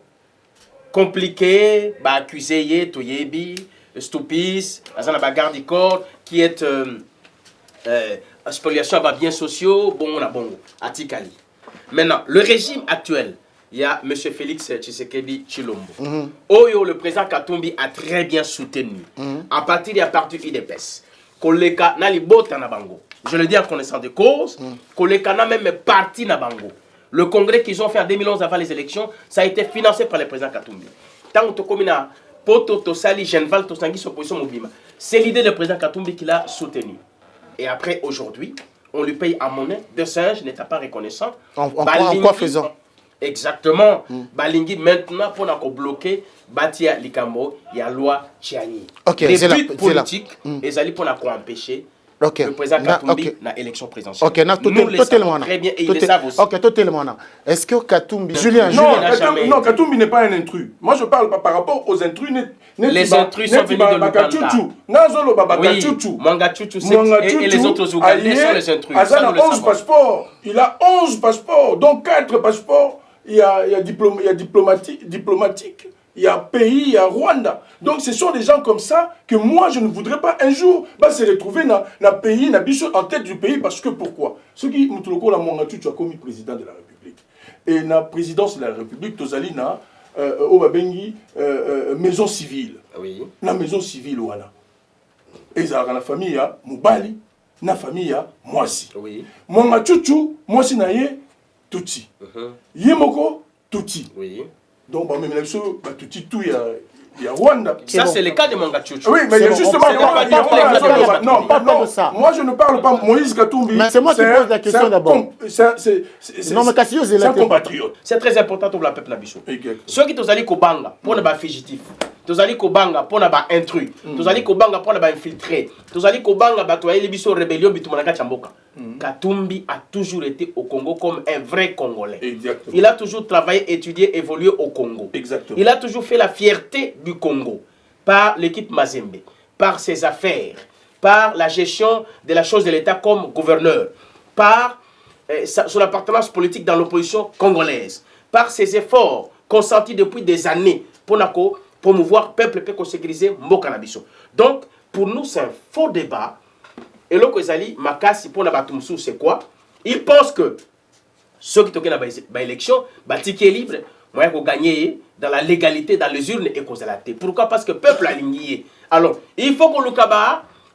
compliquée, accusé, Toyebi, Stupis, Azana Garde-Corps, qui est spoliation à biens sociaux, Atikali. Maintenant, le régime actuel, il y a M. Félix Tshisekedi Tshilombo. Oyo, le président Katumbi a très bien soutenu, à partir du parti IDPS. Koleka Nali Bota Nabango. Je le dis en connaissance de cause, Koleka n'a même parti Nabango. Le congrès qu'ils ont fait en 2011 avant les élections, ça a été financé par le président Katumbi. Tant que Komina, Poto Tosali, Genval, Tosangi, opposition Mobima. C'est l'idée du président Katumbi qui l'a soutenu. Et après, aujourd'hui, on lui paye en monnaie de singe, n'étant pas reconnaissant. En quoi faisant? Exactement. Balingi maintenant pour nous bloquer Batia Likambo, il y a loi Tchiani. Les buts politiques, ils allaient pour nous empêcher le président Katumbi dans l'élection présidentielle. Nous le savons très bien et ils le savent aussi. Ok, totalement. Est-ce que Katumbi... Non, Katumbi n'est pas un intrus. Moi je parle pas par rapport aux intrus. Les intrus sont venus de l'Ouganda. Mwanga Chouchou et les autres Ougandais sont les intrus. Il a 11 passeports, donc 4 passeports. Il y a diplomatique, il y a pays, il y a Rwanda. Donc ce sont des gens comme ça que moi je ne voudrais pas un jour se retrouver dans le pays, en tête du pays, parce que pourquoi? Ceux qui Moutoulouko, la Mwanga Chouchou a commis président de la République. Et la présidence de la République, Tozali na Obabengi maison civile. Oui. La maison civile, voilà. Et ça la famille, ya Moubali, la famille, ya Mwasi. Oui. Mwanga Chouchou, Mwasi na ye, Tutsi. Yemoko, Tutsi. Oui. Donc, même Tutsi, tout, il y a Rwanda. Ça, c'est le cas de Mwanga Chouchou. Oui, mais justement, non, pas de ça. Moi, je ne parle pas Moïse Katumbi. Mais c'est moi qui pose la question d'abord. Non, mais Kassio, c'est un compatriote. C'est très important pour le peuple Nabichou. Ceux qui sont allés au Banga, pour ne pas fugitif, tozali kobanga pona ba intrus tozali kobanga pona ba infiltré tozali kobanga bato ya biso rébellion bitumana kati mboka Katumbi a toujours été au Congo comme un vrai Congolais. Exactement. Il a toujours travaillé, étudié, évolué au Congo. Exactement. Il a toujours fait la fierté du Congo par l'équipe Mazembe, par ses affaires, par la gestion de la chose de l'État comme gouverneur, par son appartenance politique dans l'opposition congolaise, par ses efforts consentis depuis des années pour promouvoir le peuple pour sécuriser Mbokanabiso. Donc, pour nous, c'est un faux débat. Et là, Makasi pour Nabatumsou, c'est quoi? Ils pensent que ceux qui toquent dans l'élection, ticket est libre, moyen de gagner dans la légalité, dans les urnes et cause de la tête. Pourquoi? Parce que le peuple a aligné. Alors, il faut que le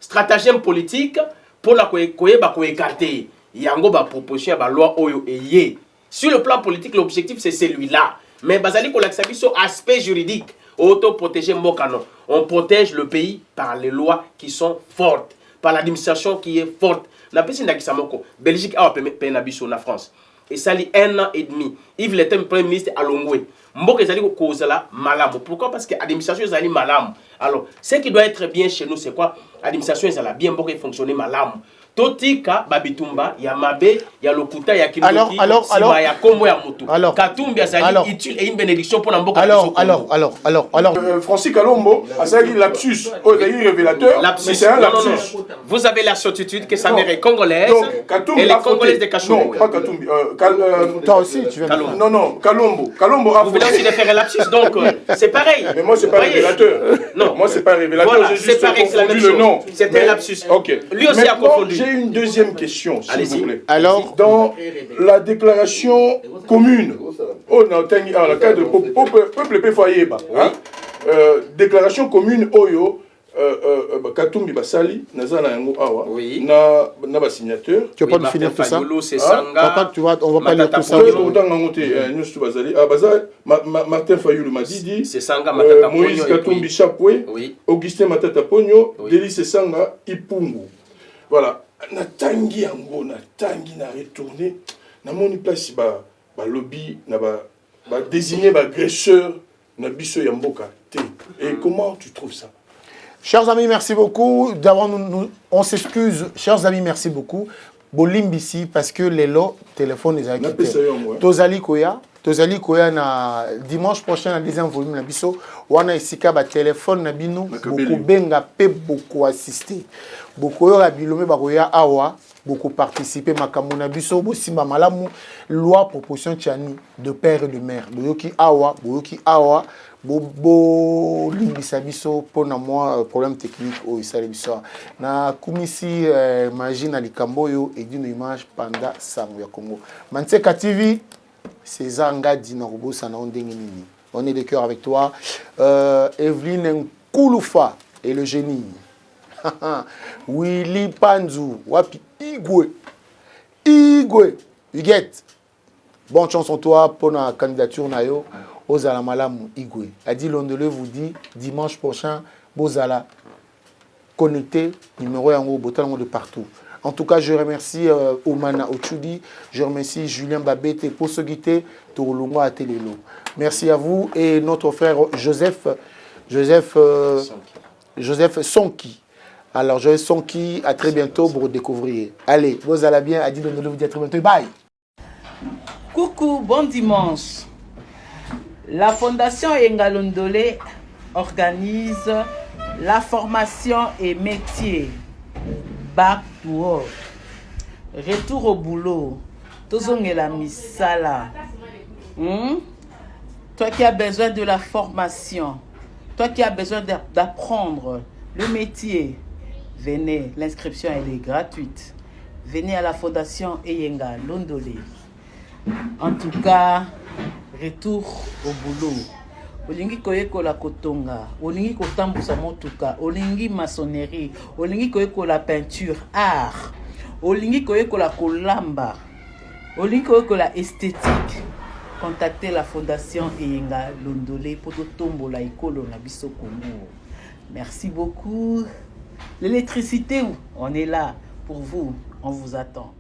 stratagème politique pour écarter. Il y a une proposition de loi Oyo et Yé. Sur le plan politique, l'objectif c'est celui-là. Mais Bazali Kolaksabi, sur aspect juridique, auto-protéger Mokano. On protège le pays par les lois qui sont fortes, par l'administration qui est forte. La Belgique a un en France. Et ça lit 1 an et demi. Yves l'était premier ministre à Longwe. Mboka zali cause là malam. Pourquoi? Parce que l'administration est malam. Alors, ce qui doit être bien chez nous, c'est quoi? L'administration est bien, Mboka fonctionner malam. Totika Babitumba, ya Mabe, ya Lokuta, ya Kiloti, Siba, ya Kombo, ya Motu. Katumbi azali utile et une bénédiction pour Mboka. Alors. Francis Kalombo a ça dit lapsus, révélateur. Mais c'est un lapsus. Vous avez la certitude que sa mère est congolaise. Donc, Katumbi elle est congolaise de Kachou. Non, pas Katumbi. Toi aussi, tu viens. Non, Kalombo. Kalombo a vous voulez aussi de faire un lapsus, donc c'est pareil. Mais moi, c'est pas révélateur. Non. Moi, c'est pas révélateur. Voilà, J'ai juste confondu le nom. C'était un lapsus. Ok. Lui aussi a confondu. J'ai une deuxième question, s'il vous plaît. Alors, dans la déclaration commune, dans le cadre de peuple Péfoyer, déclaration commune Oyo, Katumbi Basali, Nazana Yango Awa, na ba signateur. Tu vas pas nous finir tout ça? On va pas lire tout ça. Martin Fayoulou m'a dit, Moïse Katumbi Chapwe, Augustin Matata Pogno, Délice Sanga, Ipungu. Voilà. Natangi yango, natangi na retourné, na moni place ba lobby, na ba désigner ba agresseur na biso ya mboka te. Et comment tu trouves ça? Chers amis, merci beaucoup. D'abord, on s'excuse. Chers amis, merci beaucoup. Bolimbisi, parce que les lots, téléphone, les acquittés. Tozali Koya, na dimanche prochain, na deuxième volume, na biso, wana isika ba téléphone na bino, beaucoup benga pe beaucoup assister. Beaucoup yo la bilome ba koya awa, beaucoup participer makambo na biso, bo simba malamu, loi proposition tiani de père et de mère. Boyoki awa, bo limbisa biso pona moi problème technique au isale biso. Na kumisi magie na likambo yo et d'une image panda sango ya Congo. Manseka TV César Ngadi na Robosa na Ondengini. On est de cœur avec toi. Evelyne Nkouloufa et le génie. Willy Panzu. Wapi Igwe. Huguette. Bonne chance en toi pour la candidature nayo. Ozala Malamu Igwe. A dit Londele vous dit dimanche prochain, Bozala connecté numéro yango botango de partout. En tout cas, je remercie Omana Ochudi, je remercie Julien Babete pour ce guité, Tourlungo à Télélo. Merci à vous et notre frère Joseph Sonki. Alors, Joseph Sonki, à très bientôt pour découvrir. Allez, vous allez bien, à dire de vous dire à très bientôt. Bye. Coucou, bon dimanche. La Fondation Engalondole organise la formation et métier. Back to work. Retour au boulot. Tozongela misala. Toi qui as besoin de la formation, toi qui as besoin d'apprendre le métier, venez. L'inscription elle est gratuite. Venez à la Fondation Eyenga Londolé. En tout cas, retour au boulot. Olingi koyekola kotonga, olingi kotambusa motuka, olingi maçonnerie, olingi koyekola peinture, art, olingi koyekola kolamba, olingi koyekola esthétique. Contactez la Fondation Eyenga Londolé pour tombola ekolo na biso Congo. Merci beaucoup. L'électricité, on est là pour vous, on vous attend.